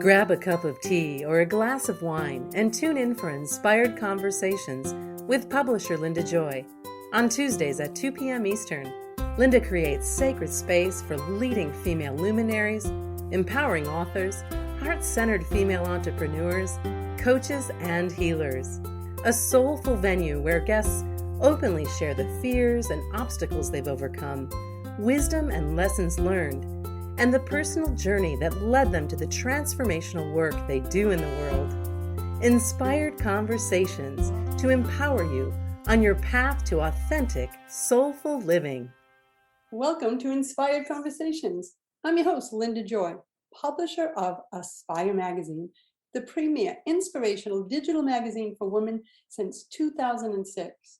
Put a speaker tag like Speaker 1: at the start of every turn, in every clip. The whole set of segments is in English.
Speaker 1: Grab a cup of tea or a glass of wine and tune in for inspired conversations with publisher Linda Joy. On Tuesdays at 2 p.m. Eastern, Linda creates sacred space for leading female luminaries, empowering authors, heart-centered female entrepreneurs, coaches, and healers. A soulful venue where guests openly share the fears and obstacles they've overcome, wisdom and lessons learned, and the personal journey that led them to the transformational work they do in the world. Inspired conversations to empower you on your path to authentic, soulful living.
Speaker 2: Welcome to Inspired Conversations. I'm your host, Linda Joy, publisher of Aspire Magazine, the premier inspirational digital magazine for women since 2006.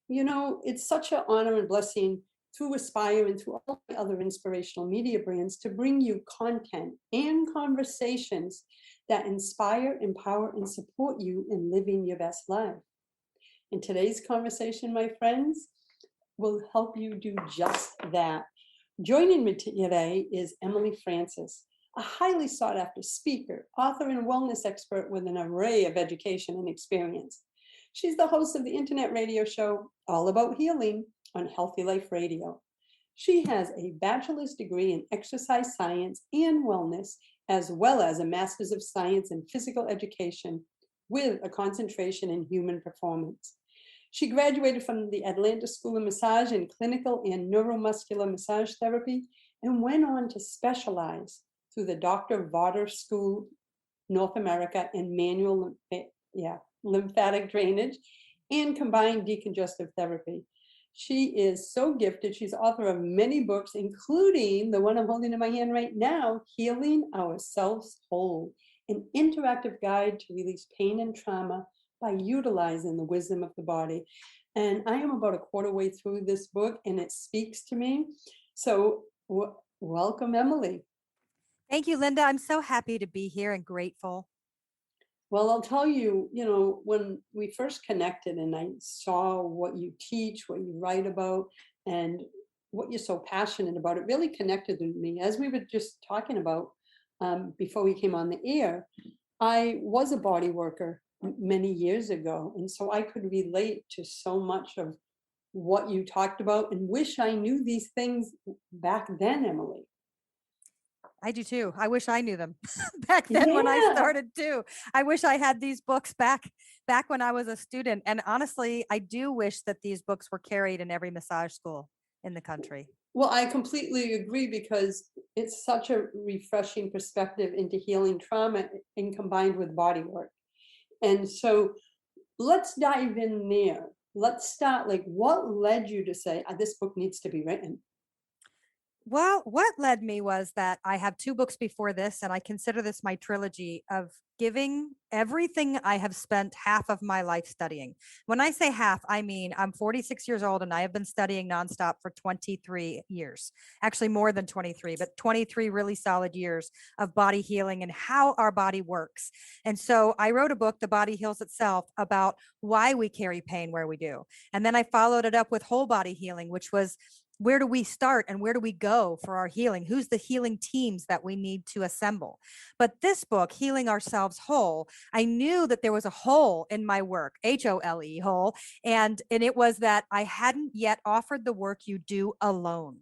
Speaker 2: You know, it's such an honor and blessing through Aspire and through all the other inspirational media brands to bring you content and conversations that inspire, empower, and support you in living your best life. In today's conversation, my friends, will help you do just that. Joining me today is Emily Francis, a highly sought after speaker, author, and wellness expert with an array of education and experience. She's the host of the internet radio show All About Healing on Healthy Life Radio. She has a bachelor's degree in exercise science and wellness, as well as a master's of science in physical education with a concentration in human performance. She graduated from the Atlanta School of Massage in clinical and neuromuscular massage therapy and went on to specialize through the Dr. Varder School, North America, in manual lymphatic drainage and combined decongestive therapy. She is so gifted. She's author of many books, including the one I'm holding in my hand right now, Healing Ourselves Whole, an interactive guide to release pain and trauma by utilizing the wisdom of the body. And I am about a quarter way through this book and it speaks to me. So welcome, Emily.
Speaker 3: Thank you, Linda. I'm so happy to be here and grateful.
Speaker 2: Well, I'll tell you, when we first connected and I saw what you teach, what you write about, and what you're so passionate about, it really connected with me. As we were just talking about before we came on the air, I was a body worker many years ago. And so I could relate to so much of what you talked about and wish I knew these things back then, Emily.
Speaker 3: I do too. I wish I knew them back then when I started too. I wish I had these books back when I was a student. And honestly, I do wish that these books were carried in every massage school in the country.
Speaker 2: Well, I completely agree because it's such a refreshing perspective into healing trauma and combined with body work. And so let's dive in there. Let's start, what led you to say, this book needs to be written?
Speaker 3: Well, what led me was that I have two books before this, and I consider this my trilogy of giving everything I have spent half of my life studying. When I say half, I mean I'm 46 years old and I have been studying nonstop for 23 years, actually more than 23, but 23 really solid years of body healing and how our body works. And so I wrote a book, The Body Heals Itself, about why we carry pain where we do. And then I followed it up with whole body healing, which was where do we start and where do we go for our healing? Who's the healing teams that we need to assemble? But this book, Healing Ourselves Whole, I knew that there was a hole in my work, HOLE, hole. And it was that I hadn't yet offered the work you do alone.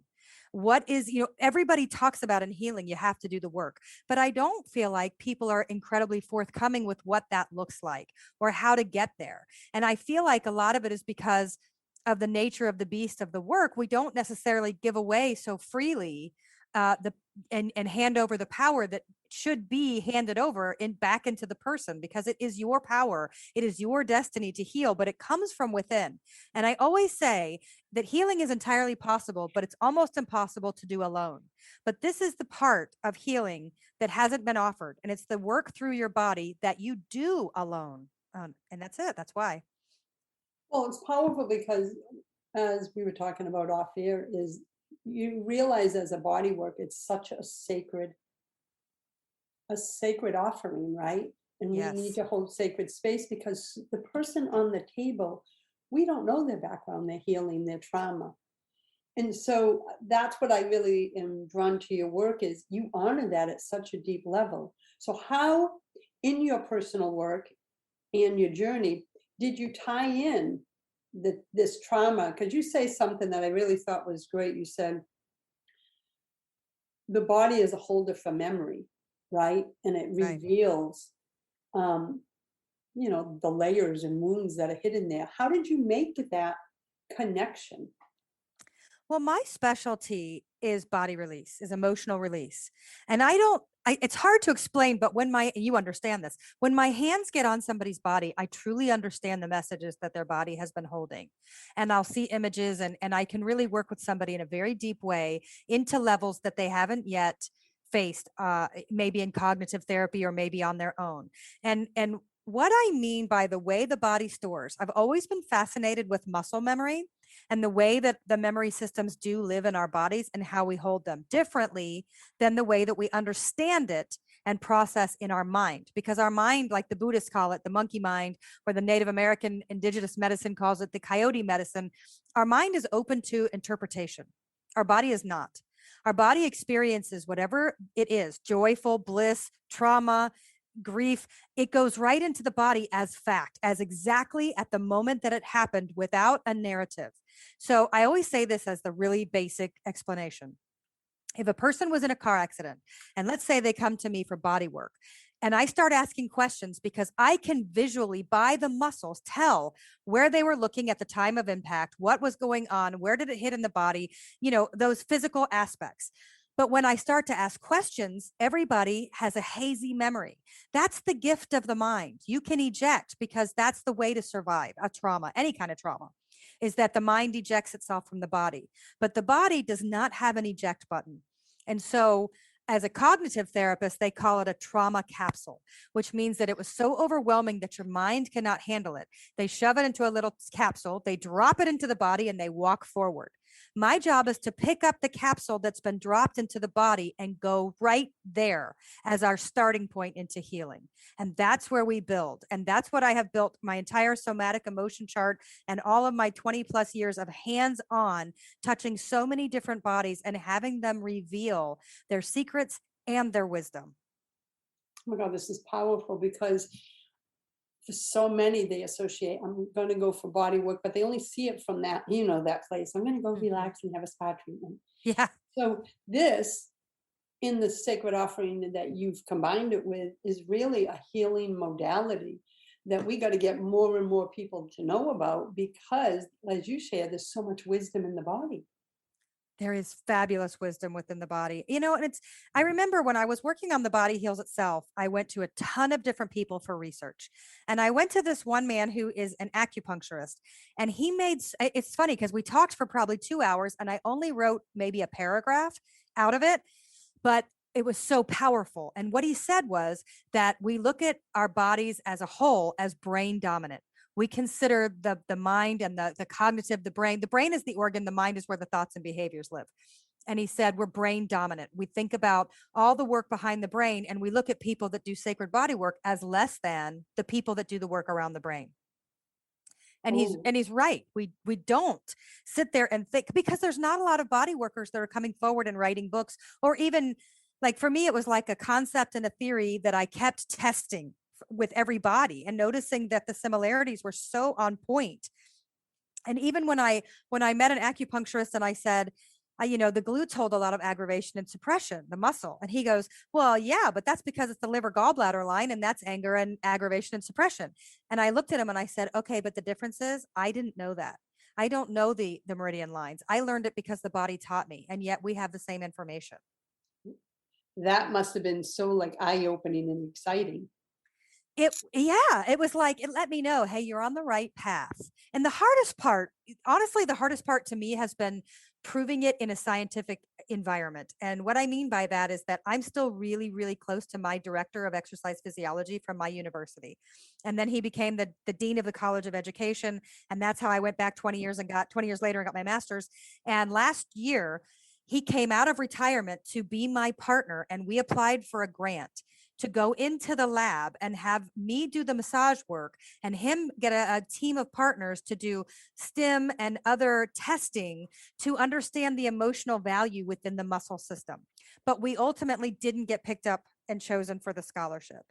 Speaker 3: What is, everybody talks about in healing, you have to do the work, but I don't feel like people are incredibly forthcoming with what that looks like or how to get there. And I feel like a lot of it is because of the nature of the beast of the work, we don't necessarily give away so freely and hand over the power that should be handed over back into the person, because it is your power, it is your destiny to heal, but it comes from within. And I always say that healing is entirely possible, but it's almost impossible to do alone. But this is the part of healing that hasn't been offered, and it's the work through your body that you do alone. And that's it. That's why.
Speaker 2: Well, it's powerful because, as we were talking about off air, is you realize as a body work, it's such a sacred offering, right? And
Speaker 3: Yes.
Speaker 2: We need to hold sacred space because the person on the table, we don't know their background, their healing, their trauma. And so that's what I really am drawn to your work is you honor that at such a deep level. So how in your personal work and your journey did you tie in this trauma? Could you say something that I really thought was great? You said the body is a holder for memory, right? And it
Speaker 3: Right.
Speaker 2: reveals um, the layers and wounds that are hidden there. How did you make that connection?
Speaker 3: Well, my specialty is body release, is emotional release. And it's hard to explain, but you understand this, when my hands get on somebody's body, I truly understand the messages that their body has been holding. And I'll see images and I can really work with somebody in a very deep way into levels that they haven't yet faced, maybe in cognitive therapy or maybe on their own. And what I mean by the way the body stores, I've always been fascinated with muscle memory and the way that the memory systems do live in our bodies and how we hold them differently than the way that we understand it and process in our mind. Because our mind, like the Buddhists call it, the monkey mind, or the Native American indigenous medicine calls it the coyote medicine, our mind is open to interpretation. Our body is not. Our body experiences whatever it is, joyful, bliss, trauma, grief, it goes right into the body as fact, as exactly at the moment that it happened without a narrative. So I always say this as the really basic explanation. If a person was in a car accident, and let's say they come to me for body work, and I start asking questions because I can visually, by the muscles, tell where they were looking at the time of impact, what was going on, where did it hit in the body, those physical aspects. But when I start to ask questions, everybody has a hazy memory. That's the gift of the mind. You can eject because that's the way to survive a trauma, any kind of trauma, is that the mind ejects itself from the body. But the body does not have an eject button. And so, as a cognitive therapist, they call it a trauma capsule, which means that it was so overwhelming that your mind cannot handle it. They shove it into a little capsule, they drop it into the body, and they walk forward. My job is to pick up the capsule that's been dropped into the body and go right there as our starting point into healing. And that's where we build. And that's what I have built my entire somatic emotion chart and all of my 20 plus years of hands on touching so many different bodies and having them reveal their secrets and their wisdom.
Speaker 2: Oh my God, this is powerful because for so many they associate, I'm going to go for body work, but they only see it from that place. I'm going to go
Speaker 3: Mhm.
Speaker 2: relax and have a spa treatment.
Speaker 3: Yeah.
Speaker 2: So this in the sacred offering that you've combined it with is really a healing modality that we got to get more and more people to know about because as you share, there's so much wisdom in the body.
Speaker 3: There is fabulous wisdom within the body. And I remember when I was working on the body heals itself, I went to a ton of different people for research. And I went to this one man who is an acupuncturist. And it's funny because we talked for probably 2 hours and I only wrote maybe a paragraph out of it, but it was so powerful. And what he said was that we look at our bodies as a whole as brain dominant. We consider the mind and the cognitive, the brain. The brain is the organ, the mind is where the thoughts and behaviors live. And he said, we're brain dominant. We think about all the work behind the brain, and we look at people that do sacred body work as less than the people that do the work around the brain. And he's
Speaker 2: Oh,
Speaker 3: and he's right. We don't sit there and think because there's not a lot of body workers that are coming forward and writing books, or even like for me, it was like a concept and a theory that I kept testing with every body and noticing that the similarities were so on point. And even when I met an acupuncturist and I said, the glutes hold a lot of aggravation and suppression, the muscle. And he goes, well, yeah, but that's because it's the liver gallbladder line and that's anger and aggravation and suppression. And I looked at him and I said, okay, but the difference is I didn't know that. I don't know the meridian lines. I learned it because the body taught me. And yet we have the same information.
Speaker 2: that must have been so like eye-opening and exciting.
Speaker 3: It was like it let me know, hey, you're on the right path. And the hardest part, honestly, the hardest part to me has been proving it in a scientific environment. And what I mean by that is that I'm still really, really close to my director of exercise physiology from my university. And then he became the dean of the College of Education. And that's how I went back 20 years later and got my master's. And last year, he came out of retirement to be my partner, and we applied for a grant to go into the lab and have me do the massage work and him get a team of partners to do stim and other testing to understand the emotional value within the muscle system. But we ultimately didn't get picked up and chosen for the scholarship.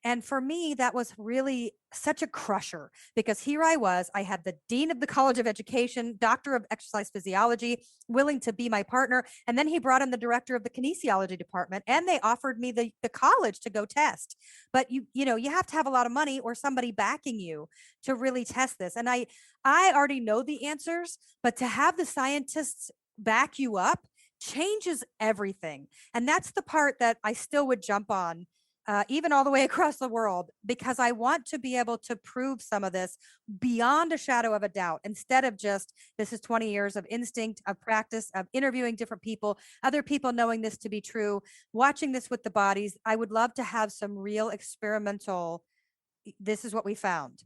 Speaker 3: And for me, that was really such a crusher, because here I had the dean of the College of Education, doctor of exercise physiology, willing to be my partner. And then he brought in the director of the kinesiology department, and they offered me the college to go test. But you have to have a lot of money or somebody backing you to really test this. And I already know the answers, but to have the scientists back you up changes everything. And that's the part that I still would jump on, even all the way across the world, because I want to be able to prove some of this beyond a shadow of a doubt, instead of just, this is 20 years of instinct, of practice, of interviewing different people, other people knowing this to be true, watching this with the bodies. I would love to have some real experimental, this is what we found.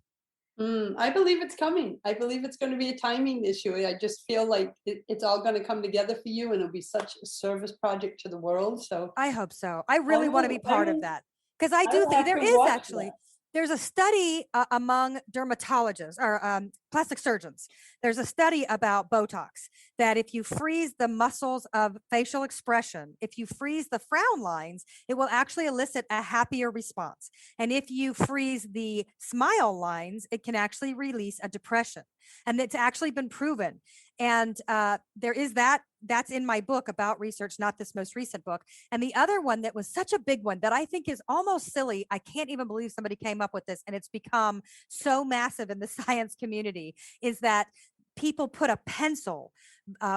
Speaker 2: I believe it's coming. I believe it's going to be a timing issue. I just feel like it's all going to come together for you, and it'll be such a service project to the world. So
Speaker 3: I hope so. I really want to be part of that, because I do
Speaker 2: I'll
Speaker 3: think
Speaker 2: have
Speaker 3: there
Speaker 2: to
Speaker 3: is
Speaker 2: watch
Speaker 3: actually,
Speaker 2: that.
Speaker 3: there's a study among dermatologists or plastic surgeons. There's a study about Botox, that if you freeze the muscles of facial expression, if you freeze the frown lines, it will actually elicit a happier response. And if you freeze the smile lines, it can actually release a depression. And it's actually been proven. And there is that's in my book about research, not this most recent book. And the other one that was such a big one that I think is almost silly, I can't even believe somebody came up with this, and it's become so massive in the science community, is that people put a pencil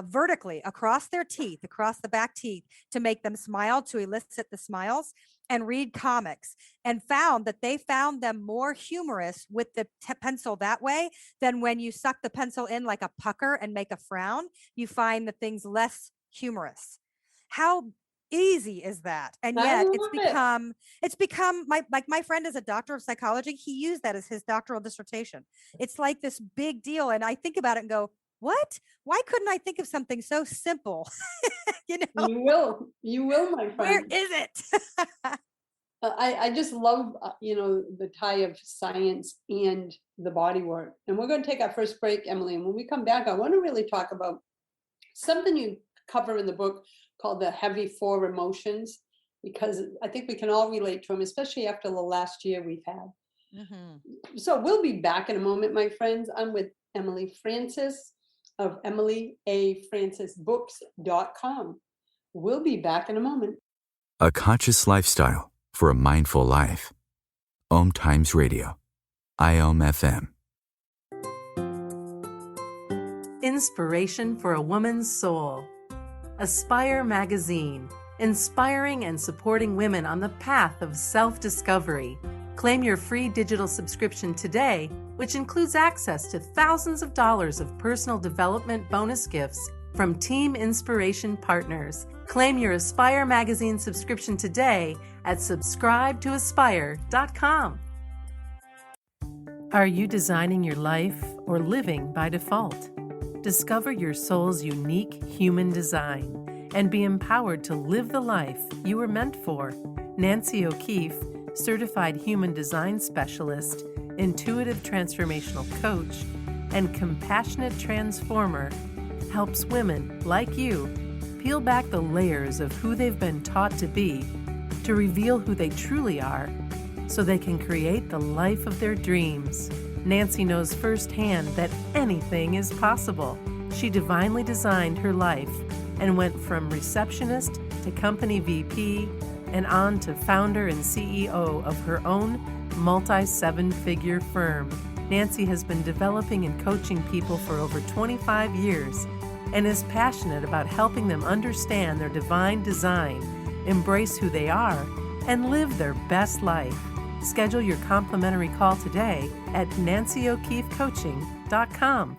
Speaker 3: vertically across their teeth, across the back teeth, to make them smile, to elicit the smiles, and read comics, and found that they found them more humorous with the pencil that way than when you suck the pencil in like a pucker and make a frown. You find the things less humorous. How easy is that? And
Speaker 2: I
Speaker 3: yet
Speaker 2: love
Speaker 3: it's become my friend is a doctor of psychology. He used that as his doctoral dissertation. It's like this big deal. And I think about it and go, what? Why couldn't I think of something so simple?
Speaker 2: You will, my friend.
Speaker 3: Where is it?
Speaker 2: I just love, the tie of science and the body work. And we're going to take our first break, Emily. And when we come back, I want to really talk about something you cover in the book called the heavy four emotions, because I think we can all relate to them, especially after the last year we've had.
Speaker 3: Mm-hmm.
Speaker 2: So we'll be back in a moment, my friends. I'm with Emily Francis of EmilyAFrancisBooks.com. We'll be back in a moment.
Speaker 4: A conscious lifestyle for a mindful life. OMTimes Radio. IOM FM.
Speaker 1: Inspiration for a woman's soul. Aspire Magazine, inspiring and supporting women on the path of self-discovery. Claim your free digital subscription today, which includes access to thousands of dollars of personal development bonus gifts from Team Inspiration partners. Claim your Aspire Magazine subscription today at subscribetoaspire.com. Are you designing your life or living by default? Discover your soul's unique human design and be empowered to live the life you were meant for. Nancy O'Keefe, certified human design specialist, intuitive transformational coach, and compassionate transformer, helps women like you peel back the layers of who they've been taught to be to reveal who they truly are so they can create the life of their dreams. Nancy knows firsthand that anything is possible. She divinely designed her life and went from receptionist to company VP and on to founder and CEO of her own multi-seven-figure firm. Nancy has been developing and coaching people for over 25 years and is passionate about helping them understand their divine design, embrace who they are, and live their best life. Schedule your complimentary call today at nancyokeefecoaching.com.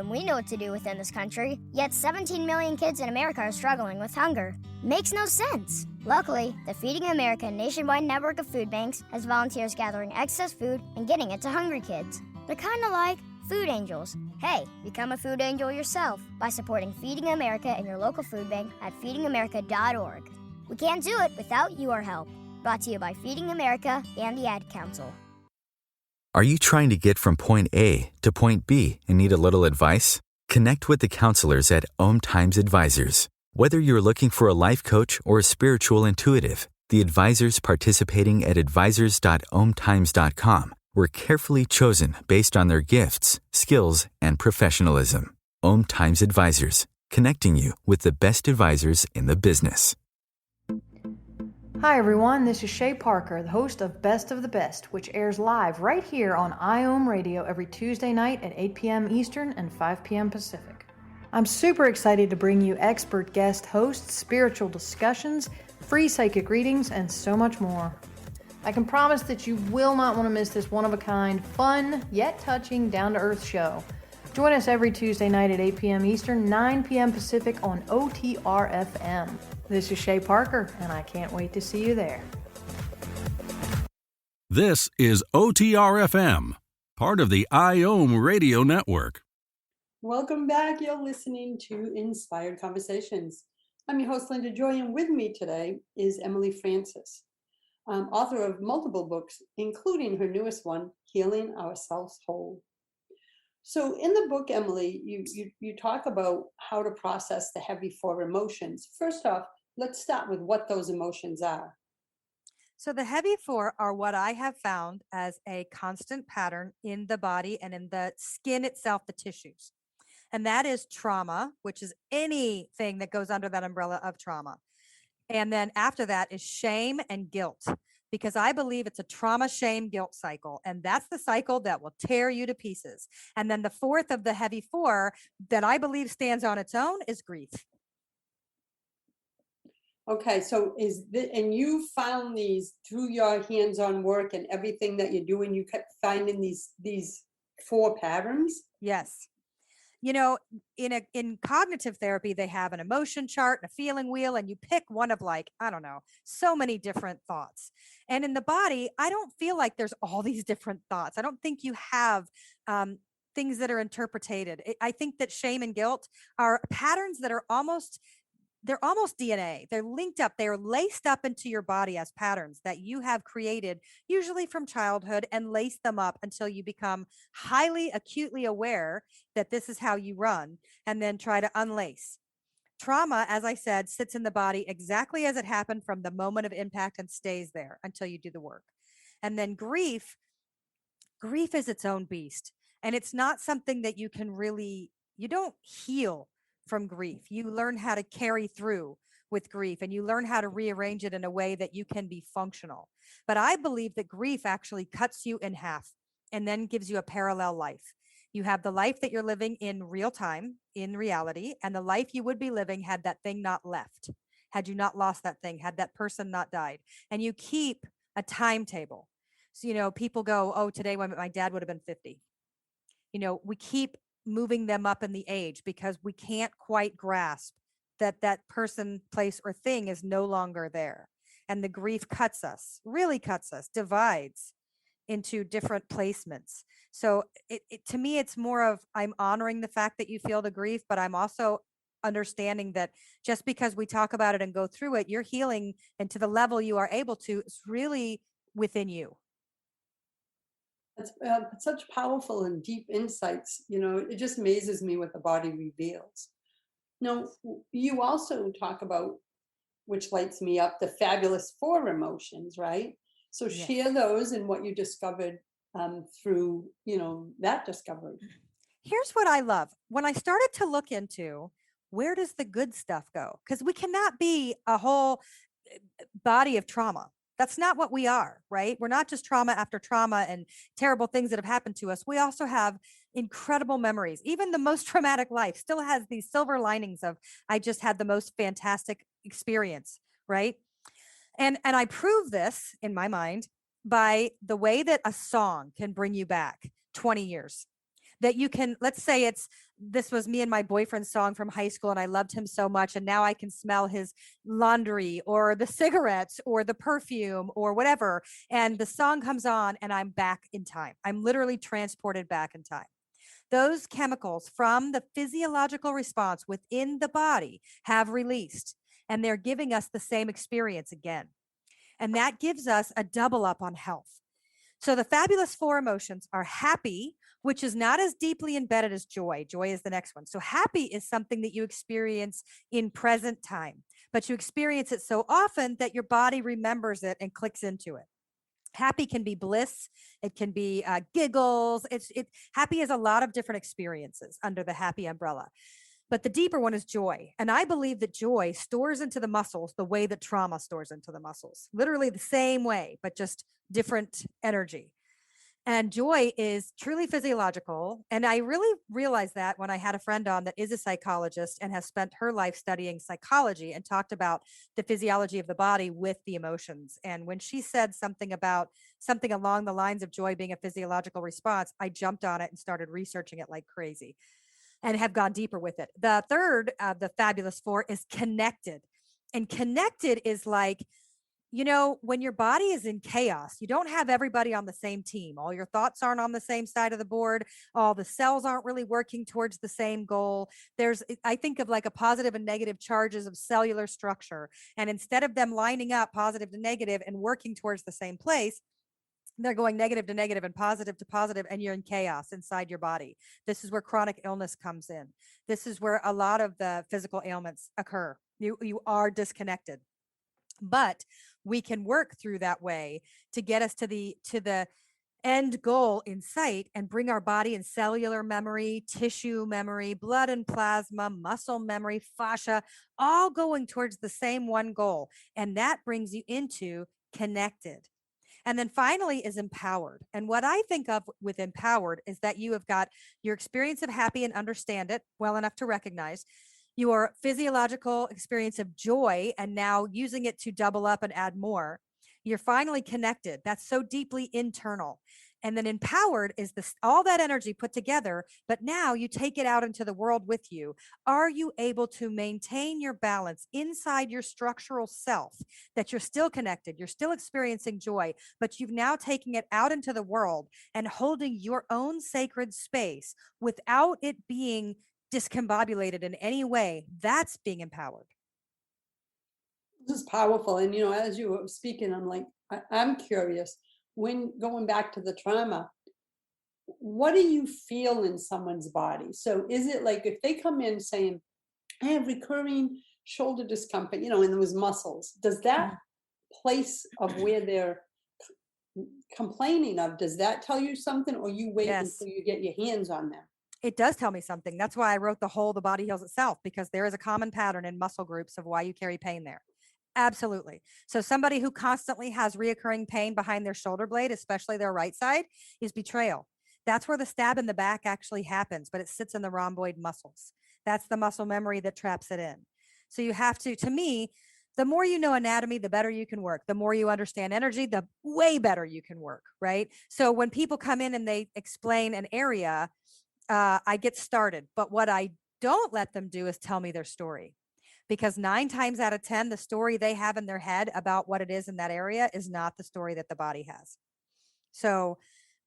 Speaker 5: We know what to do within this country, yet 17 million kids in America are struggling with hunger. Makes no sense. Luckily, the Feeding America nationwide network of food banks has volunteers gathering excess food and getting it to hungry kids. They're kind of like food angels. Hey, become a food angel yourself by supporting Feeding America and your local food bank at feedingamerica.org. We can't do it without your help. Brought to you by Feeding America and the Ad Council.
Speaker 4: Are you trying to get from point A to point B and need a little advice? Connect with the counselors at OMTimes Advisors. Whether you're looking for a life coach or a spiritual intuitive, the advisors participating at advisors.omtimes.com were carefully chosen based on their gifts, skills, and professionalism. OMTimes Advisors, connecting you with the best advisors in the business.
Speaker 6: Hi everyone, this is Shay Parker, the host of Best of the Best, which airs live right here on IOM Radio every Tuesday night at 8 p.m. Eastern and 5 p.m. Pacific. I'm super excited to bring you expert guest hosts, spiritual discussions, free psychic readings, and so much more. I can promise that you will not want to miss this one-of-a-kind, fun, yet touching, down-to-earth show. Join us every Tuesday night at 8 p.m. Eastern, 9 p.m. Pacific on OTR-FM. This is Shay Parker, and I can't wait to see you there.
Speaker 7: This is OTR-FM, part of the IOM Radio Network.
Speaker 2: Welcome back. You're listening to Inspired Conversations. I'm your host, Linda Joy, and with me today is Emily Francis, author of multiple books, including her newest one, Healing Ourselves Whole. So in the book, Emily, you talk about how to process the heavy four emotions. First off, let's start with what those emotions are.
Speaker 3: So the heavy four are what I have found as a constant pattern in the body and in the skin itself, the tissues. And that is trauma, which is anything that goes under that umbrella of trauma. And then after that is shame and guilt, because I believe it's a trauma, shame, guilt cycle. And that's the cycle that will tear you to pieces. And then the fourth of the heavy four that I believe stands on its own is grief.
Speaker 2: Okay, so and you found these through your hands-on work and everything that you're doing, you kept finding these four patterns?
Speaker 3: Yes. You know, in cognitive therapy, they have an emotion chart and a feeling wheel, and you pick one of so many different thoughts. And in the body, I don't feel like there's all these different thoughts. I don't think you have things that are interpreted. I think that shame and guilt are patterns that are almost DNA. They're linked up. They're laced up into your body as patterns that you have created, usually from childhood, and lace them up until you become highly acutely aware that this is how you run, and then try to unlace. Trauma, as I said, sits in the body exactly as it happened from the moment of impact and stays there until you do the work. And then grief is its own beast. And it's not something that you don't heal from grief. You learn how to carry through with grief, and you learn how to rearrange it in a way that you can be functional. But I believe that grief actually cuts you in half and then gives you a parallel life. You have the life that you're living in real time, in reality, and the life you would be living had that thing not left, had you not lost that thing, had that person not died. And you keep a timetable. So, people go, oh, today when my dad would have been 50. We keep moving them up in the age because we can't quite grasp that person, place, or thing is no longer there. And the grief really cuts us, divides into different placements. So to me, it's more of, I'm honoring the fact that you feel the grief, but I'm also understanding that just because we talk about it and go through it, you're healing, and to the level you are able to, it's really within you.
Speaker 2: It's such powerful and deep insights. It just amazes me what the body reveals. Now, you also talk about, which lights me up, the fabulous four emotions, right? So
Speaker 3: Yes.
Speaker 2: Share those and what you discovered through, that discovery.
Speaker 3: Here's what I love. When I started to look into where does the good stuff go? Because we cannot be a whole body of trauma. That's not what we are, right? We're not just trauma after trauma and terrible things that have happened to us. We also have incredible memories. Even the most traumatic life still has these silver linings of, I just had the most fantastic experience, right? And I prove this in my mind by the way that a song can bring you back 20 years. That you can, let's say this was me and my boyfriend's song from high school, and I loved him so much, and now I can smell his laundry or the cigarettes or the perfume or whatever, and the song comes on and I'm back in time. I'm literally transported back in time. those chemicals from the physiological response within the body have released, and they're giving us the same experience again. And that gives us a double up on health. So the fabulous four emotions are happy, which is not as deeply embedded as joy. Joy is the next one. So happy is something that you experience in present time, but you experience it so often that your body remembers it and clicks into it. Happy can be bliss. It can be giggles. Happy is a lot of different experiences under the happy umbrella. But the deeper one is joy. And I believe that joy stores into the muscles the way that trauma stores into the muscles, literally the same way, but just different energy. And joy is truly physiological. And I really realized that when I had a friend on that is a psychologist and has spent her life studying psychology and talked about the physiology of the body with the emotions. And when she said something about something along the lines of joy being a physiological response, I jumped on it and started researching it like crazy and have gone deeper with it. The third of the fabulous four is connected. And connected is like, when your body is in chaos, you don't have everybody on the same team. All your thoughts aren't on the same side of the board. All the cells aren't really working towards the same goal. I think of like a positive and negative charges of cellular structure. And instead of them lining up positive to negative and working towards the same place, they're going negative to negative and positive to positive, and you're in chaos inside your body. This is where chronic illness comes in. This is where a lot of the physical ailments occur. You are disconnected. But we can work through that way to get us to the end goal in sight and bring our body and cellular memory, tissue memory, blood and plasma, muscle memory, fascia, all going towards the same one goal. And that brings you into connected. And then finally is empowered. And what I think of with empowered is that you have got your experience of happy and understand it well enough to recognize your physiological experience of joy and now using it to double up and add more. You're finally connected. That's so deeply internal. And then empowered is all that energy put together, but now you take it out into the world with you. Are you able to maintain your balance inside your structural self, that you're still connected, you're still experiencing joy, but you've now taken it out into the world and holding your own sacred space without it being discombobulated in any way? That's being empowered.
Speaker 2: This is powerful. And, as you were speaking, I'm like, I'm curious, when going back to the trauma, what do you feel in someone's body? So is it like if they come in saying, I have recurring shoulder discomfort, in those muscles, does that place of where they're complaining of, does that tell you something, or you wait until you get your hands on them?
Speaker 3: It does tell me something. That's why I wrote The Body Heals Itself, because there is a common pattern in muscle groups of why you carry pain there. Absolutely. So somebody who constantly has reoccurring pain behind their shoulder blade, especially their right side, is betrayal. That's where the stab in the back actually happens, but it sits in the rhomboid muscles. That's the muscle memory that traps it in. So you have to me, the more you know anatomy, the better you can work. The more you understand energy, the way better you can work, right? So when people come in and they explain an area, I get started. But what I don't let them do is tell me their story. Because 9 times out of 10, the story they have in their head about what it is in that area is not the story that the body has. So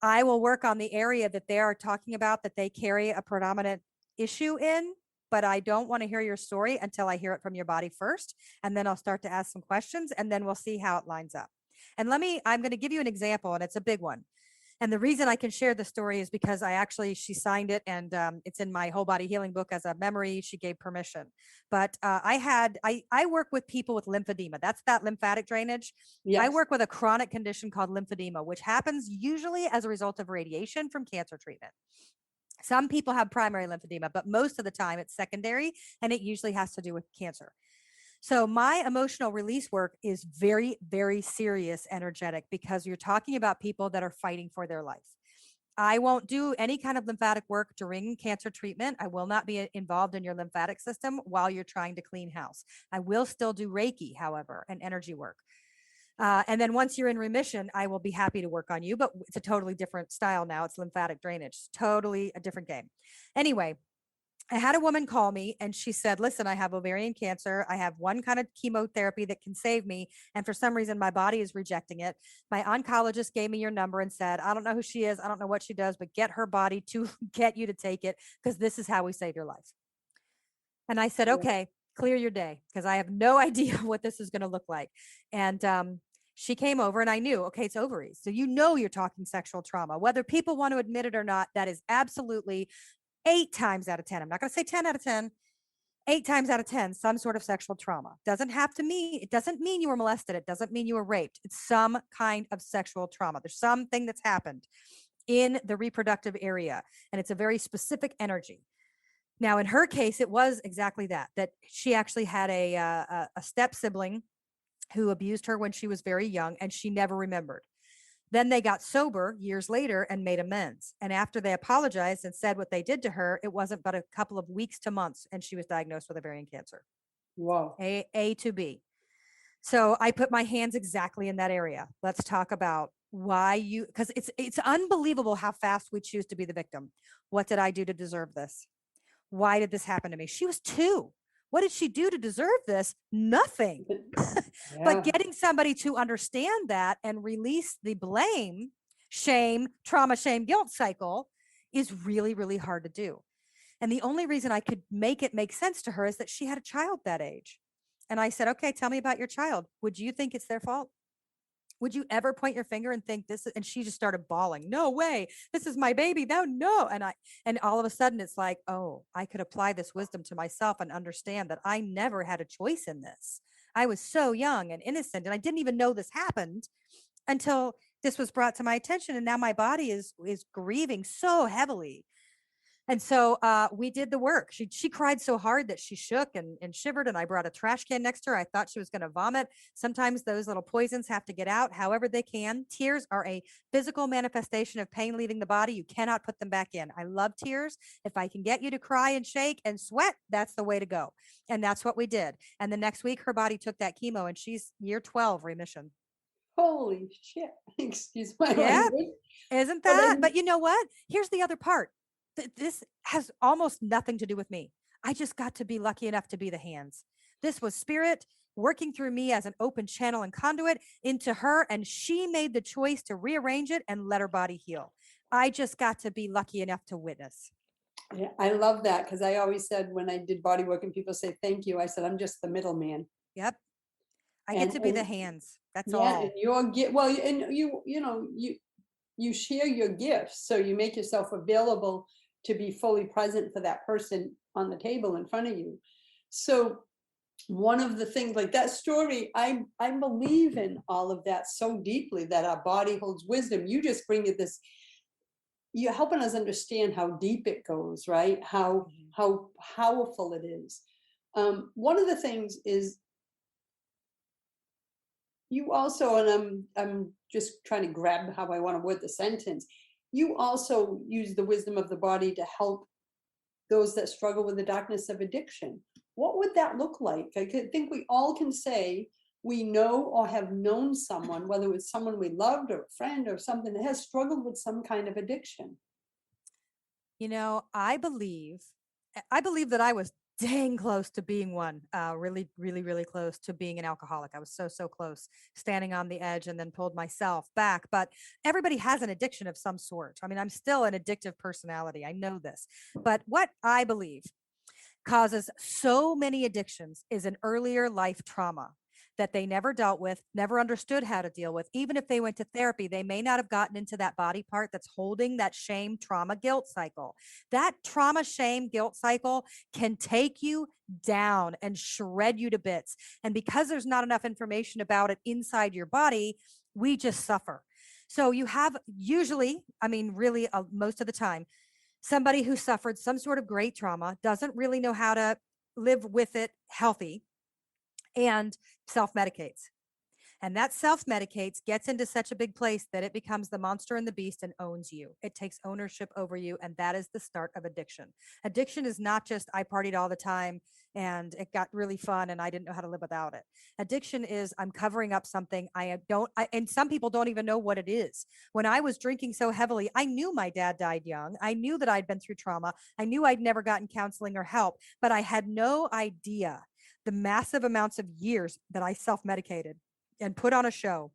Speaker 3: I will work on the area that they are talking about that they carry a predominant issue in, but I don't want to hear your story until I hear it from your body first. And then I'll start to ask some questions, and then we'll see how it lines up. And I'm going to give you an example, and it's a big one. And the reason I can share the story is because she signed it, and it's in my whole body healing book as a memory. She gave permission. But I work with people with lymphedema. That's that lymphatic drainage.
Speaker 2: Yes.
Speaker 3: I work with a chronic condition called lymphedema, which happens usually as a result of radiation from cancer treatment. Some people have primary lymphedema, but most of the time it's secondary, and it usually has to do with cancer. So my emotional release work is very, very serious energetic, because you're talking about people that are fighting for their life. I won't do any kind of lymphatic work during cancer treatment. I will not be involved in your lymphatic system while you're trying to clean house. I will still do Reiki, however, and energy work. And then once you're in remission, I will be happy to work on you, but it's a totally different style now. It's lymphatic drainage, totally a different game. Anyway, I had a woman call me and she said, listen, I have ovarian cancer. I have one kind of chemotherapy that can save me. And for some reason, my body is rejecting it. My oncologist gave me your number and said, I don't know who she is. I don't know what she does, but get her body to get you to take it because this is how we save your life. And I said, okay, clear your day because I have no idea what this is going to look like. And she came over and I knew, okay, it's ovaries. So you're talking sexual trauma. Whether people want to admit it or not, that is absolutely 8 times out of 10. I'm not going to say 10 out of 10. 8 times out of 10, some sort of sexual trauma. It doesn't mean you were molested. It doesn't mean you were raped. It's some kind of sexual trauma. There's something that's happened in the reproductive area, and it's a very specific energy. Now, in her case, it was exactly that she actually had a step sibling who abused her when she was very young, and she never remembered. Then they got sober years later and made amends. And after they apologized and said what they did to her, it wasn't but a couple of weeks to months, and she was diagnosed with ovarian cancer.
Speaker 2: Wow.
Speaker 3: A to B. So I put my hands exactly in that area. Let's talk about why because it's unbelievable how fast we choose to be the victim. What did I do to deserve this? Why did this happen to me? She was 2. What did she do to deserve this? Nothing. But getting somebody to understand that and release the blame, shame, trauma, shame, guilt cycle is really, really hard to do. And the only reason I could make it make sense to her is that she had a child that age. And I said, okay, tell me about your child. Would you think it's their fault? Would you ever point your finger and think this? And she just started bawling. No way. This is my baby. No. And all of a sudden it's like, oh, I could apply this wisdom to myself and understand that I never had a choice in this. I was so young and innocent, and I didn't even know this happened until this was brought to my attention. And now my body is grieving so heavily. And so we did the work. She cried so hard that she shook and shivered, and I brought a trash can next to her. I thought she was going to vomit. Sometimes those little poisons have to get out however they can. Tears are a physical manifestation of pain leaving the body. You cannot put them back in. I love tears. If I can get you to cry and shake and sweat, that's the way to go. And that's what we did. And the next week, her body took that chemo, and she's year 12 remission.
Speaker 2: Holy shit. Excuse my
Speaker 3: Yeah,
Speaker 2: language.
Speaker 3: isn't that? But you know what? Here's the other part. This has almost nothing to do with me. I just got to be lucky enough to be the hands. This was spirit working through me as an open channel and conduit into her, and she made the choice to rearrange it and let her body heal. I just got to be lucky enough to witness.
Speaker 2: Yeah, I love that because I always said when I did body work and people say thank you, I said I'm just the middleman.
Speaker 3: Yep. I get to be the hands. That's all.
Speaker 2: And your gift. Well, and you share your gifts, so you make yourself available to be fully present for that person on the table in front of you. So one of the things like that story, I believe in all of that so deeply that our body holds wisdom. You just bring it this, you're helping us understand how deep it goes, right? How powerful it is. One of the things is you also, and I'm just trying to grab how I want to word the sentence. You also use the wisdom of the body to help those that struggle with the darkness of addiction. What would that look like? I think we all can say we know or have known someone, whether it's someone we loved or a friend or something that has struggled with some kind of addiction.
Speaker 3: I believe that I was dang close to being one, really, really, really close to being an alcoholic. I was so close, standing on the edge, and then pulled myself back. But everybody has an addiction of some sort. I mean, I'm still an addictive personality. I know this. But what I believe causes so many addictions is an earlier life trauma that they never dealt with, never understood how to deal with. Even if they went to therapy, they may not have gotten into that body part that's holding that shame, trauma, guilt cycle. That trauma, shame, guilt cycle can take you down and shred you to bits. And because there's not enough information about it inside your body, we just suffer. So you have usually, really most of the time, somebody who suffered some sort of great trauma, doesn't really know how to live with it healthy, and self-medicates. And that self-medicates, gets into such a big place that it becomes the monster and the beast and owns you. It takes ownership over you. And that is the start of addiction. Addiction is not just I partied all the time and it got really fun and I didn't know how to live without it. Addiction is I'm covering up something and some people don't even know what it is. When I was drinking so heavily, I knew my dad died young. I knew that I'd been through trauma. I knew I'd never gotten counseling or help, but I had no idea the massive amounts of years that I self-medicated and put on a show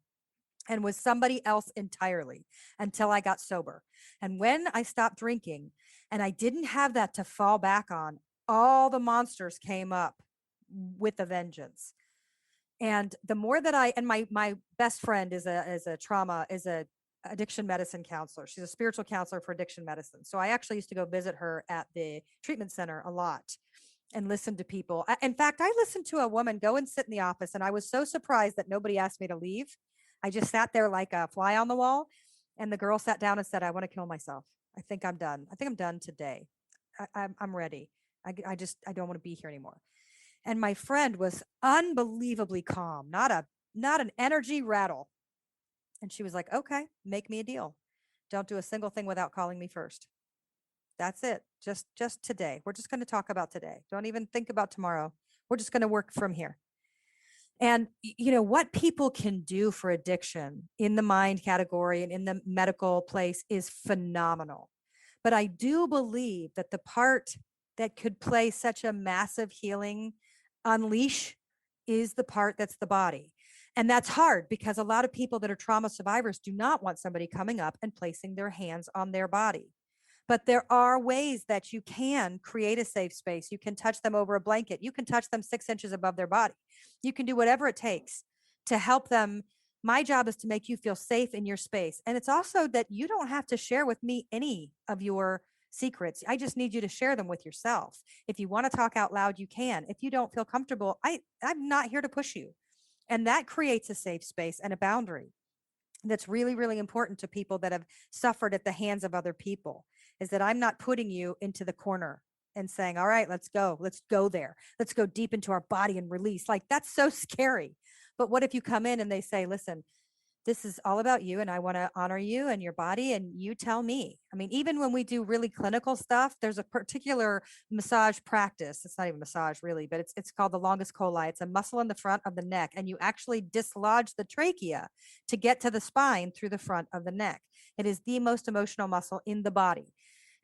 Speaker 3: and was somebody else entirely until I got sober. And when I stopped drinking and I didn't have that to fall back on, all the monsters came up with a vengeance. And the more that my best friend is a addiction medicine counselor. She's a spiritual counselor for addiction medicine. So I actually used to go visit her at the treatment center a lot and listen to people. In fact, I listened to a woman go and sit in the office, and I was so surprised that nobody asked me to leave. I just sat there like a fly on the wall, and the girl sat down and said, "I want to kill myself. I think I'm done. I think I'm done today. I'm ready. I don't want to be here anymore." And my friend was unbelievably calm, not an energy rattle. And she was like, "Okay, make me a deal. Don't do a single thing without calling me first. That's it. Just today. We're just going to talk about today. Don't even think about tomorrow. We're just going to work from here." And what people can do for addiction in the mind category and in the medical place is phenomenal. But I do believe that the part that could play such a massive healing unleash is the part that's the body. And that's hard because a lot of people that are trauma survivors do not want somebody coming up and placing their hands on their body. But there are ways that you can create a safe space. You can touch them over a blanket. You can touch them 6 inches above their body. You can do whatever it takes to help them. My job is to make you feel safe in your space. And it's also that you don't have to share with me any of your secrets. I just need you to share them with yourself. If you want to talk out loud, you can. If you don't feel comfortable, I'm not here to push you. And that creates a safe space and a boundary that's really, really important to people that have suffered at the hands of other people, is that I'm not putting you into the corner and saying, "All right, let's go there. Let's go deep into our body and release." Like, that's so scary. But what if you come in and they say, "Listen, this is all about you and I want to honor you and your body and you tell me." I mean, even when we do really clinical stuff, there's a particular massage practice. It's not even massage really, but it's called the longus colli. It's a muscle in the front of the neck, and you actually dislodge the trachea to get to the spine through the front of the neck. It is the most emotional muscle in the body.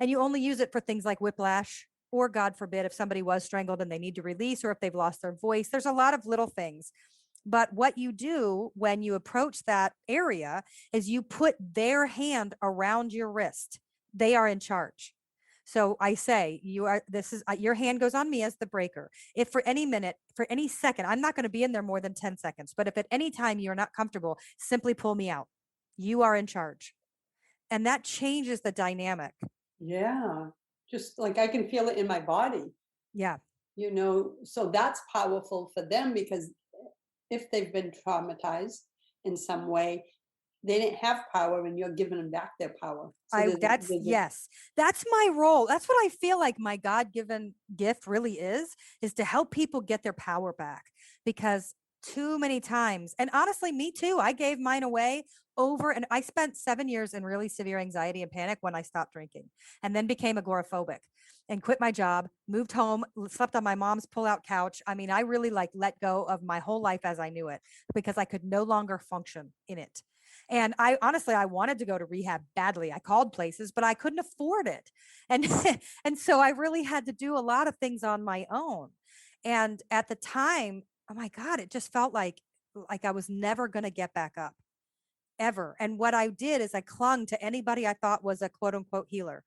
Speaker 3: And you only use it for things like whiplash, or God forbid, if somebody was strangled and they need to release, or if they've lost their voice. There's a lot of little things. But what you do when you approach that area is you put their hand around your wrist. They are in charge. So I say, your hand goes on me as the breaker. If for any minute, for any second, I'm not going to be in there more than 10 seconds, but if at any time you're not comfortable, simply pull me out. You are in charge. And that changes the dynamic.
Speaker 2: Yeah. Just like I can feel it in my body,
Speaker 3: Yeah.
Speaker 2: So that's powerful for them, because if they've been traumatized in some way, they didn't have power and you're giving them back their power. So
Speaker 3: Yes, that's my role. That's what I feel like my God-given gift really is to help people get their power back, because too many times, and honestly, me too, I gave mine away and I spent 7 years in really severe anxiety and panic when I stopped drinking, and then became agoraphobic and quit my job, moved home, slept on my mom's pull-out couch. I mean, I really let go of my whole life as I knew it because I could no longer function in it. And I wanted to go to rehab badly. I called places, but I couldn't afford it. And, and so I really had to do a lot of things on my own. And at the time, oh my God, it just felt like I was never going to get back up ever. And what I did is I clung to anybody I thought was a quote unquote healer.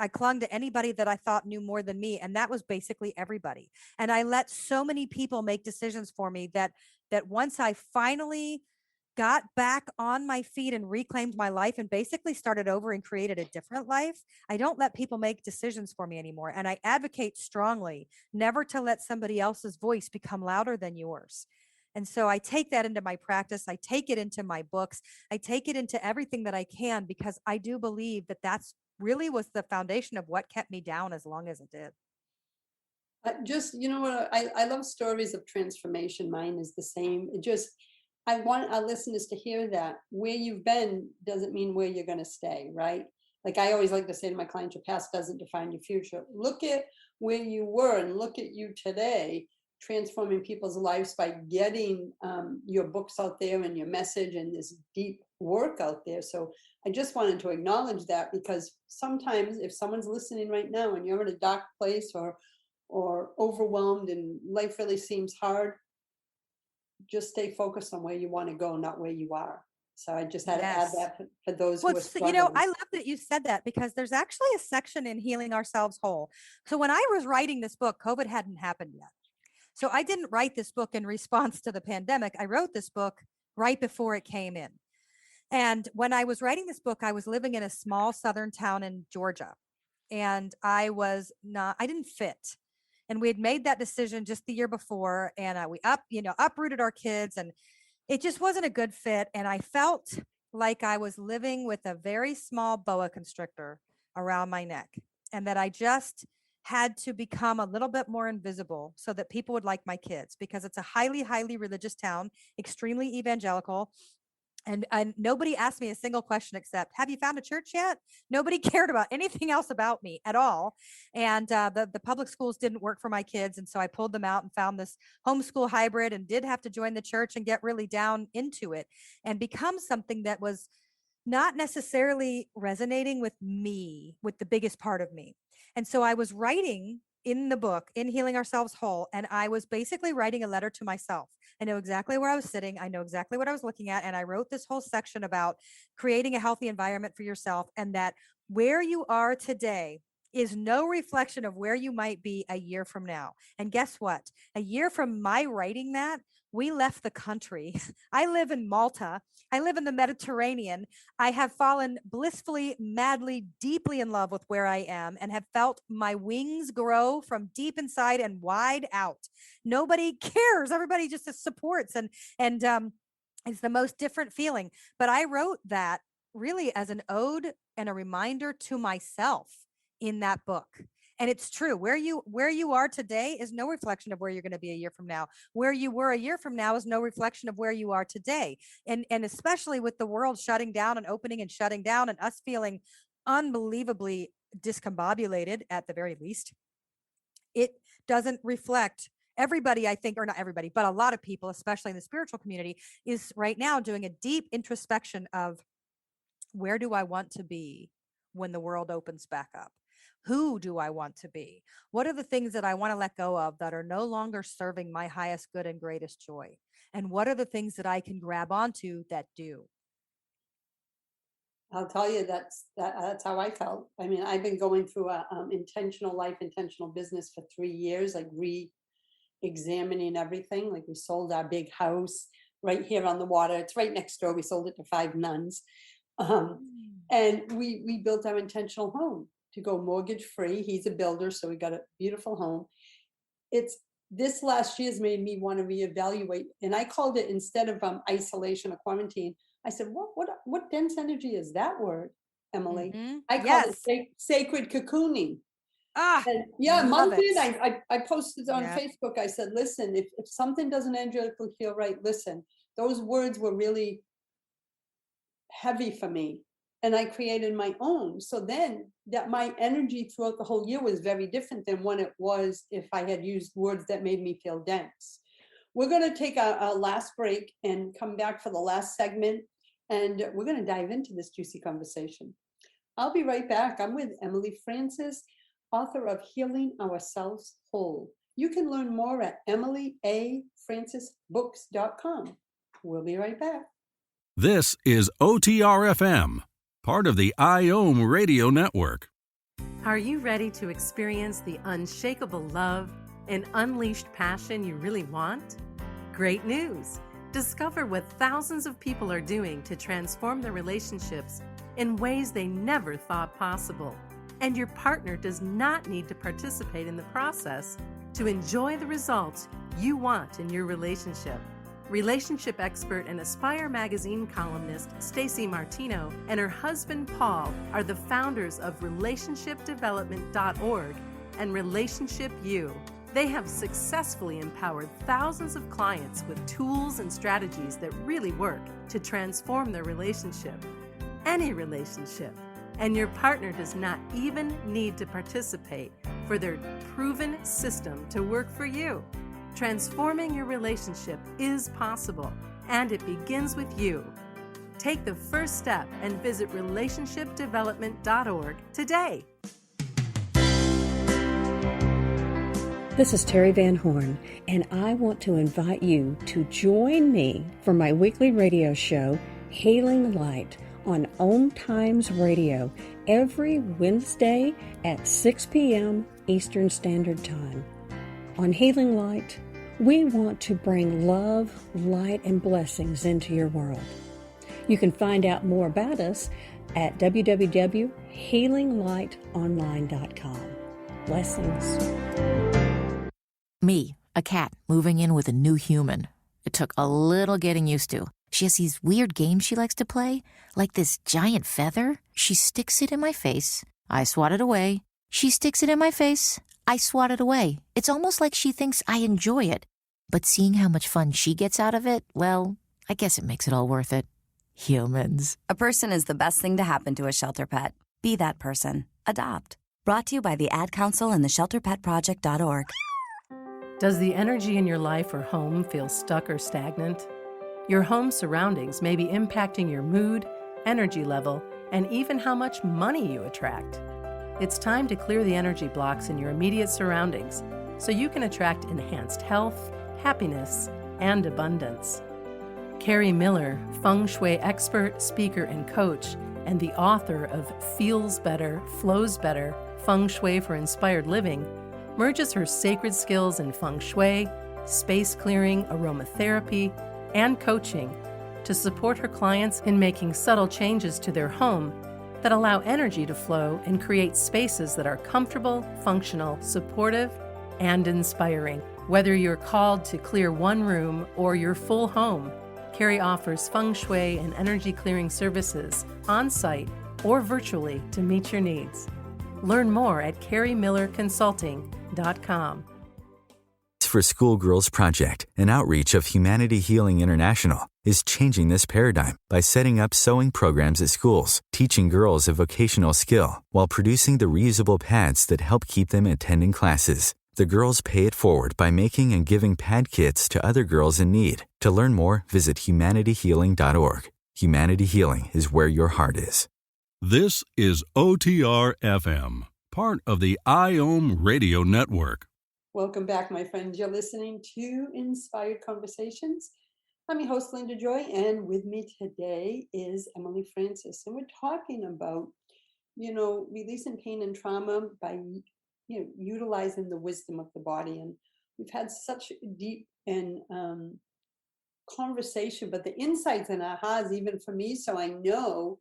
Speaker 3: I clung to anybody that I thought knew more than me. And that was basically everybody. And I let so many people make decisions for me that once I finally got back on my feet and reclaimed my life and basically started over and created a different life, I don't let people make decisions for me anymore. And I advocate strongly never to let somebody else's voice become louder than yours. And so I take that into my practice. I take it into my books. I take it into everything that I can, because I do believe that that's really was the foundation of what kept me down as long as it did.
Speaker 2: Just, what I love stories of transformation. Mine is the same. I want our listeners to hear that where you've been doesn't mean where you're going to stay, right? Like I always like to say to my clients, your past doesn't define your future. Look at where you were and look at you today, transforming people's lives by getting your books out there and your message and this deep work out there. So I just wanted to acknowledge that, because sometimes if someone's listening right now and you're in a dark place or overwhelmed and life really seems hard, just stay focused on where you want to go, not where you are. So I just had to add that for those who are struggling.
Speaker 3: I love that you said that, because there's actually a section in Healing Ourselves Whole. So when I was writing this book, COVID hadn't happened yet. So I didn't write this book in response to the pandemic. I wrote this book right before it came in. And when I was writing this book, I was living in a small southern town in Georgia, and I didn't fit. And we had made that decision just the year before, and we uprooted our kids, and it just wasn't a good fit. And I felt like I was living with a very small boa constrictor around my neck, and that I just had to become a little bit more invisible so that people would like my kids, because it's a highly, highly religious town, extremely evangelical. And nobody asked me a single question except, have you found a church yet? Nobody cared about anything else about me at all. And the public schools didn't work for my kids. And so I pulled them out and found this homeschool hybrid, and did have to join the church and get really down into it and become something that was not necessarily resonating with me, with the biggest part of me. And so I was writing in the book, in Healing Ourselves Whole, and I was basically writing a letter to myself. I know exactly where I was sitting. I know exactly what I was looking at. And I wrote this whole section about creating a healthy environment for yourself, and that where you are today is no reflection of where you might be a year from now. And guess what? A year from my writing that, we left the country. I live in Malta. I live in the Mediterranean. I have fallen blissfully, madly, deeply in love with where I am, and have felt my wings grow from deep inside and wide out. Nobody cares. Everybody just supports, and it's the most different feeling. But I wrote that really as an ode and a reminder to myself in that book. And it's true. Where you are today is no reflection of where you're going to be a year from now. Where you were a year from now is no reflection of where you are today. And especially with the world shutting down and opening and shutting down, and us feeling unbelievably discombobulated at the very least, it doesn't reflect. Everybody, I think, or not everybody, but a lot of people, especially in the spiritual community, is right now doing a deep introspection of, where do I want to be when the world opens back up? Who do I want to be? What are the things that I want to let go of that are no longer serving my highest good and greatest joy? And what are the things that I can grab onto that do?
Speaker 2: I'll tell you, that's how I felt. I mean, I've been going through a intentional life, intentional business for 3 years, like re-examining everything. Like we sold our big house right here on the water. It's right next door. We sold it to 5 nuns. And we built our intentional home to go mortgage free. He's a builder, so we got a beautiful home. This last year has made me want to reevaluate. And I called it, instead of isolation or quarantine, I said, what dense energy is that word, Emily?
Speaker 3: Mm-hmm.
Speaker 2: I call it sacred cocooning. And monthly, I posted on Facebook. I said, listen, if something doesn't energetically feel right, listen. Those words were really heavy for me, and I created my own. So then that my energy throughout the whole year was very different than when it was if I had used words that made me feel dense. We're going to take a last break and come back for the last segment, and we're going to dive into this juicy conversation. I'll be right back. I'm with Emily Francis, author of Healing Ourselves Whole. You can learn more at emilyafrancisbooks.com. We'll be right back.
Speaker 7: This is OTRFM, part of the IOM Radio Network.
Speaker 1: Are you ready to experience the unshakable love and unleashed passion you really want? Great news! Discover what thousands of people are doing to transform their relationships in ways they never thought possible. And your partner does not need to participate in the process to enjoy the results you want in your relationship. Relationship expert and Aspire magazine columnist Stacey Martino and her husband Paul are the founders of relationshipdevelopment.org and Relationship U, They have successfully empowered thousands of clients with tools and strategies that really work to transform their relationship, any relationship. And your partner does not even need to participate for their proven system to work for you. Transforming your relationship is possible, and it begins with you. Take the first step and visit relationshipdevelopment.org today.
Speaker 8: This is Terry Van Horn, and I want to invite you to join me for my weekly radio show, Healing Light, on OMTimes Radio every Wednesday at 6 p.m. Eastern Standard Time. On Healing Light, we want to bring love, light, and blessings into your world. You can find out more about us at www.healinglightonline.com. Blessings.
Speaker 9: Me, a cat moving in with a new human. It took a little getting used to. She has these weird games she likes to play, like this giant feather. She sticks it in my face. I swat it away. She sticks it in my face. I swat it away. It's almost like she thinks I enjoy it. But seeing how much fun she gets out of it, well, I guess it makes it all worth it. Humans.
Speaker 10: A person is the best thing to happen to a shelter pet. Be that person. Adopt. Brought to you by the Ad Council and the ShelterPetProject.org.
Speaker 1: Does the energy in your life or home feel stuck or stagnant? Your home surroundings may be impacting your mood, energy level, and even how much money you attract. It's time to clear the energy blocks in your immediate surroundings so you can attract enhanced health, happiness, and abundance. Carrie Miller, Feng Shui expert, speaker, and coach, and the author of Feels Better, Flows Better, Feng Shui for Inspired Living, merges her sacred skills in Feng Shui, space clearing, aromatherapy, and coaching to support her clients in making subtle changes to their home that allow energy to flow and create spaces that are comfortable, functional, supportive, and inspiring. Whether you're called to clear one room or your full home, Carrie offers Feng Shui and energy clearing services on-site or virtually to meet your needs. Learn more at carriemillerconsulting.com.
Speaker 4: For Schoolgirls Project, an outreach of Humanity Healing International, is changing this paradigm by setting up sewing programs at schools, teaching girls a vocational skill while producing the reusable pads that help keep them attending classes. The girls pay it forward by making and giving pad kits to other girls in need. To learn more, visit humanityhealing.org. Humanity Healing is where your heart is.
Speaker 7: This is OTR FM, part of the IOM Radio Network.
Speaker 2: Welcome back, my friends. You're listening to Inspired Conversations. I'm your host, Linda Joy, and with me today is Emily Francis. And we're talking about, releasing pain and trauma by, utilizing the wisdom of the body. And we've had such deep and conversation, but the insights and ahas, even for me, so I know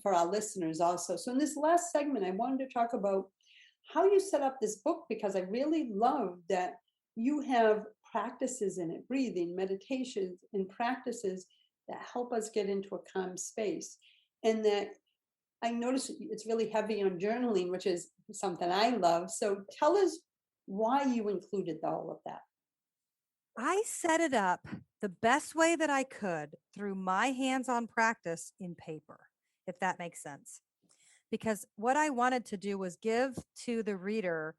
Speaker 2: for our listeners also. So in this last segment, I wanted to talk about how you set up this book, because I really love that you have practices in it, breathing, meditations, and practices that help us get into a calm space. And that I notice it's really heavy on journaling, which is something I love. So tell us why you included all of that.
Speaker 3: I set it up the best way that I could through my hands-on practice in paper, if that makes sense. Because what I wanted to do was give to the reader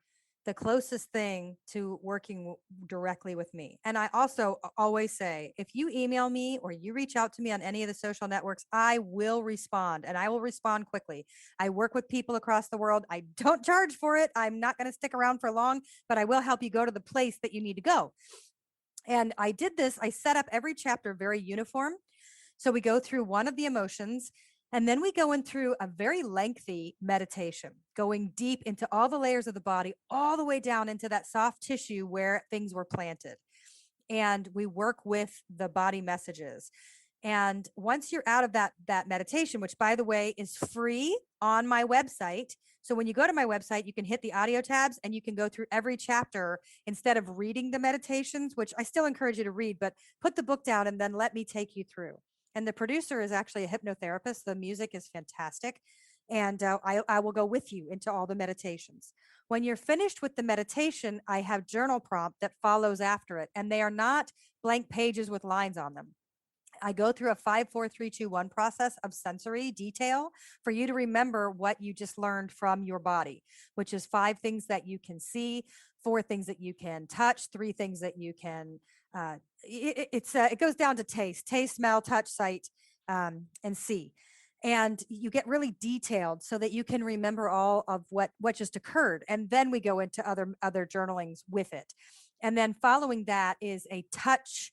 Speaker 3: the closest thing to working directly with me. And I also always say, if you email me or you reach out to me on any of the social networks, I will respond, and I will respond quickly. I work with people across the world. I don't charge for it. I'm not going to stick around for long, but I will help you go to the place that you need to go. And I did this. I set up every chapter very uniform. So we go through one of the emotions, and then we go in through a very lengthy meditation, going deep into all the layers of the body, all the way down into that soft tissue where things were planted. And we work with the body messages. And once you're out of that meditation, which, by the way, is free on my website. So when you go to my website, you can hit the audio tabs and you can go through every chapter instead of reading the meditations, which I still encourage you to read, but put the book down and then let me take you through. And the producer is actually a hypnotherapist. The music is fantastic. And I will go with you into all the meditations. When you're finished with the meditation, I have journal prompt that follows after it. And they are not blank pages with lines on them. I go through a 5, 4, 3, 2, 1 process of sensory detail for you to remember what you just learned from your body, which is 5 things that you can see, 4 things that you can touch, 3 things that you can, it goes down to taste, smell, touch, sight, and see. And you get really detailed so that you can remember all of what just occurred. And then we go into other journalings with it. And then following that is a touch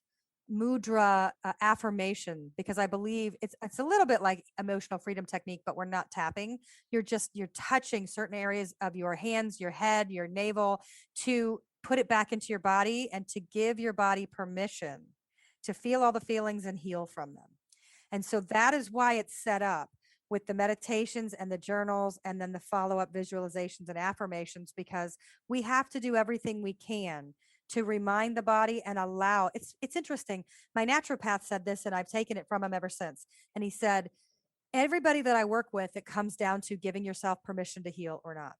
Speaker 3: mudra affirmation, because I believe it's a little bit like emotional freedom technique, but we're not tapping. You're touching certain areas of your hands, your head, your navel, to put it back into your body and to give your body permission to feel all the feelings and heal from them. And so that is why it's set up with the meditations and the journals and then the follow-up visualizations and affirmations, because we have to do everything we can to remind the body and allow. It's interesting. My naturopath said this, and I've taken it from him ever since. And he said, everybody that I work with, it comes down to giving yourself permission to heal or not.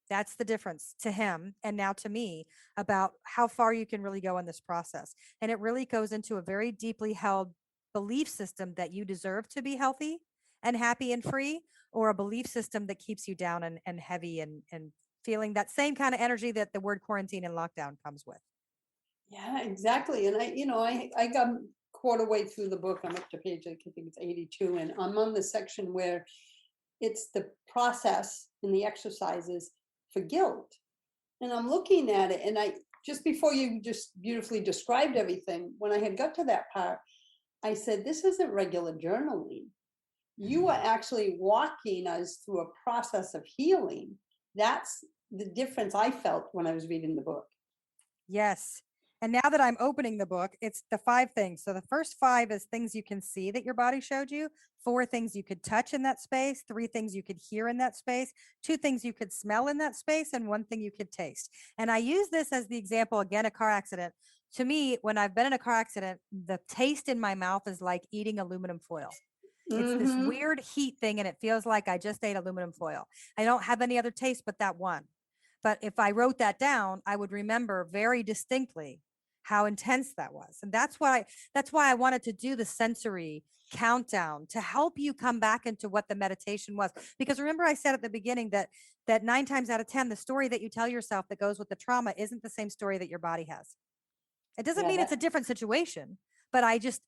Speaker 3: That's the difference to him and now to me about how far you can really go in this process. And it really goes into a very deeply held belief system that you deserve to be healthy and happy and free, or a belief system that keeps you down and heavy and feeling that same kind of energy that the word quarantine and lockdown comes with.
Speaker 2: Yeah, exactly. And I got quarter way through the book. I'm up to page, I think it's 82, and I'm on the section where it's the process and the exercises for guilt. And I'm looking at it, and just before you just beautifully described everything, when I had got to that part, I said, this isn't regular journaling. You are actually walking us through a process of healing. That's the difference I felt when I was reading the book.
Speaker 3: Yes. And now that I'm opening the book, it's the 5 things. So the first 5 is things you can see that your body showed you, 4 things you could touch in that space, 3 things you could hear in that space, 2 things you could smell in that space, and 1 thing you could taste. And I use this as the example, again, a car accident. To me, when I've been in a car accident, the taste in my mouth is like eating aluminum foil. It's this weird heat thing, and it feels like I just ate aluminum foil. I don't have any other taste but that one. But if I wrote that down, I would remember very distinctly how intense that was. And that's why I wanted to do the sensory countdown to help you come back into what the meditation was. Because remember, I said at the beginning that 9 times out of 10, the story that you tell yourself that goes with the trauma isn't the same story that your body has. It doesn't mean it's a different situation, but I use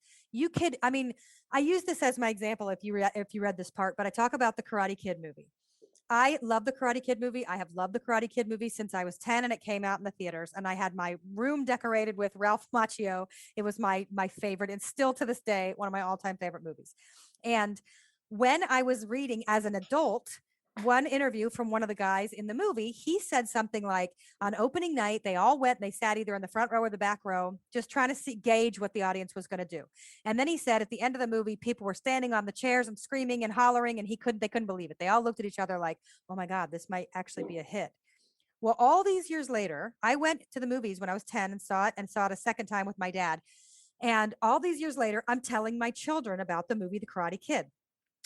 Speaker 3: this as my example if you read this part, but I talk about the Karate Kid movie. I love the Karate Kid movie. I have loved the Karate Kid movie since I was 10 and it came out in the theaters. And I had my room decorated with Ralph Macchio. It was my favorite, and still to this day, one of my all-time favorite movies. And when I was reading as an adult, one interview from one of the guys in the movie, he said something like, on opening night, they all went and they sat either in the front row or the back row, just trying to gauge what the audience was going to do. And then he said at the end of the movie, people were standing on the chairs and screaming and hollering, and they couldn't believe it. They all looked at each other like, oh my God, this might actually be a hit. Well, all these years later, I went to the movies when I was 10 and saw it a second time with my dad. And all these years later, I'm telling my children about the movie, The Karate Kid.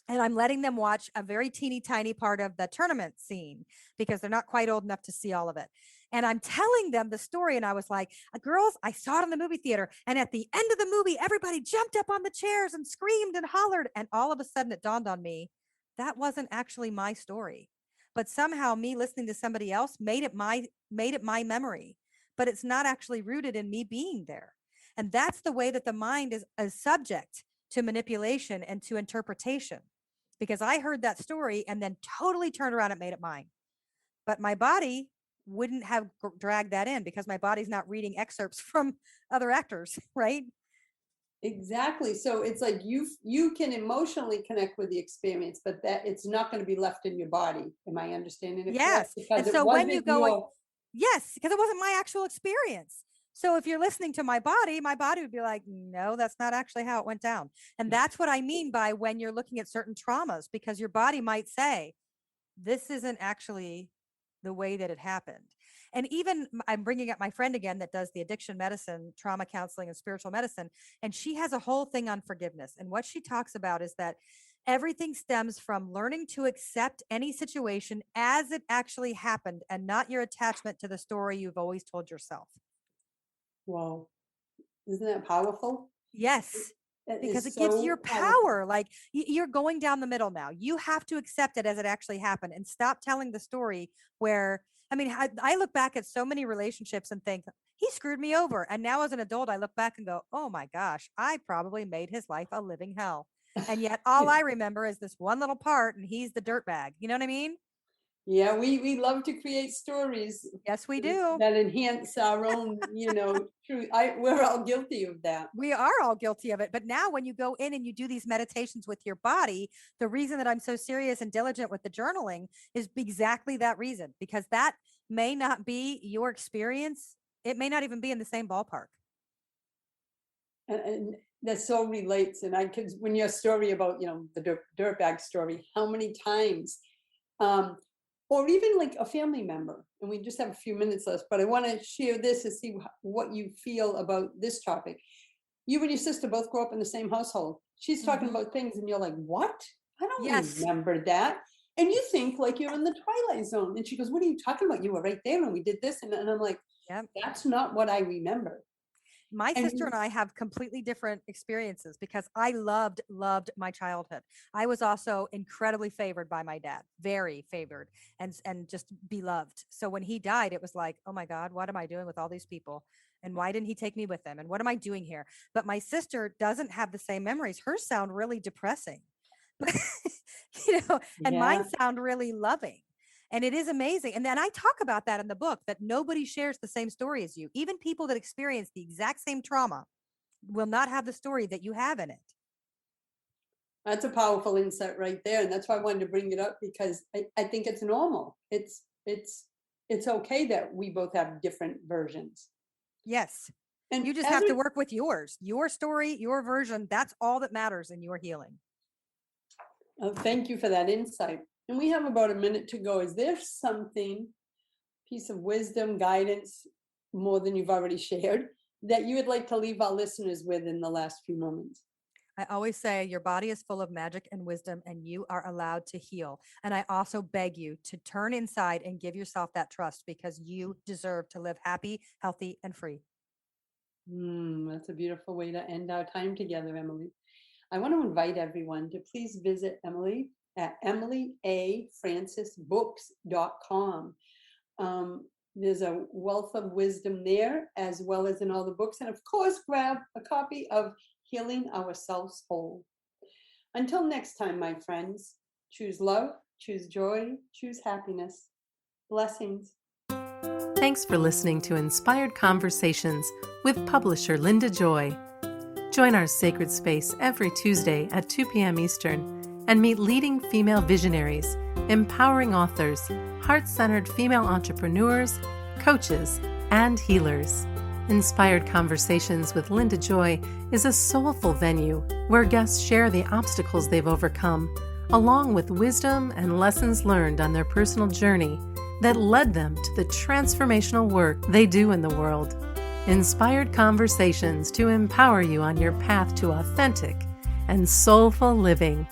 Speaker 3: And I'm letting them watch a very teeny tiny part of the tournament scene because they're not quite old enough to see all of it. And I'm telling them the story. And I was like, girls, I saw it in the movie theater. And at the end of the movie, everybody jumped up on the chairs and screamed and hollered. And all of a sudden it dawned on me, that wasn't actually my story. But somehow me listening to somebody else made it my memory. But it's not actually rooted in me being there. And that's the way that the mind is subject to manipulation and to interpretation. Because I heard that story and then totally turned around and made it mine. But my body wouldn't have dragged that in because my body's not reading excerpts from other actors, right?
Speaker 2: Exactly. So it's like you can emotionally connect with the experience, but that it's not going to be left in your body. Am I understanding it?
Speaker 3: Yes.
Speaker 2: Because
Speaker 3: and so when you go, yes, because it wasn't my actual experience. So if you're listening to my body would be like, no, that's not actually how it went down. And that's what I mean by when you're looking at certain traumas, because your body might say, this isn't actually the way that it happened. And even I'm bringing up my friend again that does the addiction medicine, trauma counseling, and spiritual medicine. And she has a whole thing on forgiveness. And what she talks about is that Everything stems from learning to accept any situation as it actually happened and not your attachment to the story you've always told yourself.
Speaker 2: Wow. Isn't that powerful?
Speaker 3: Yes,
Speaker 2: That
Speaker 3: because
Speaker 2: is
Speaker 3: it gives your
Speaker 2: so powerful.
Speaker 3: power. Like you're going down the middle now. You have to accept it as it actually happened and stop telling the story where, I mean, I look back at so many relationships and think, he screwed me over. And now as an adult, I look back and go, oh my gosh, I probably made his life a living hell. And yet all I remember is this one little part and he's the dirtbag. You know what I mean?
Speaker 2: Yeah, we love to create stories
Speaker 3: Yes, we do.
Speaker 2: that enhance our own, truth. We're all guilty of that.
Speaker 3: We are all guilty of it. But now when you go in and you do these meditations with your body, the reason that I'm so serious and diligent with the journaling is exactly that reason, because that may not be your experience. It may not even be in the same ballpark.
Speaker 2: And that so relates. And when your story about, the dirtbag story, how many times, or even like a family member, and we just have a few minutes left, but I want to share this to see what you feel about this topic. You and your sister both grew up in the same household. She's talking about things and you're like, what? I don't remember that. And you think like you're in the Twilight Zone. And she goes, what are you talking about? You were right there and we did this. And I'm like, that's not what I remember.
Speaker 3: My sister and I have completely different experiences because I loved my childhood. I was also incredibly favored by my dad, very favored and just beloved. So when he died, it was like, oh my God, what am I doing with all these people? And why didn't he take me with him? And what am I doing here? But my sister doesn't have the same memories. Hers sound really depressing, and mine sound really loving. And it is amazing. And then I talk about that in the book, that nobody shares the same story as you. Even people that experience the exact same trauma will not have the story that you have in it.
Speaker 2: That's a powerful insight right there. And that's why I wanted to bring it up, because I think it's normal. It's okay that we both have different versions.
Speaker 3: Yes. And you just have to work with yours, your story, your version. That's all that matters in your healing.
Speaker 2: Oh, thank you for that insight. And we have about a minute to go. Is there something, piece of wisdom, guidance, more than you've already shared, that you would like to leave our listeners with in the last few moments?
Speaker 3: I always say your body is full of magic and wisdom, and you are allowed to heal. And I also beg you to turn inside and give yourself that trust, because you deserve to live happy, healthy, and free.
Speaker 2: That's a beautiful way to end our time together, Emily. I want to invite everyone to please visit Emily at emilyafrancisbooks.com. There's a wealth of wisdom there, as well as in all the books. And of course, grab a copy of Healing Ourselves Whole. Until next time, my friends, choose love, choose joy, choose happiness. Blessings.
Speaker 1: Thanks for listening to Inspired Conversations with publisher Linda Joy. Join our sacred space every Tuesday at 2 p.m. Eastern and meet leading female visionaries, empowering authors, heart-centered female entrepreneurs, coaches, and healers. Inspired Conversations with Linda Joy is a soulful venue where guests share the obstacles they've overcome, along with wisdom and lessons learned on their personal journey that led them to the transformational work they do in the world. Inspired Conversations to empower you on your path to authentic and soulful living.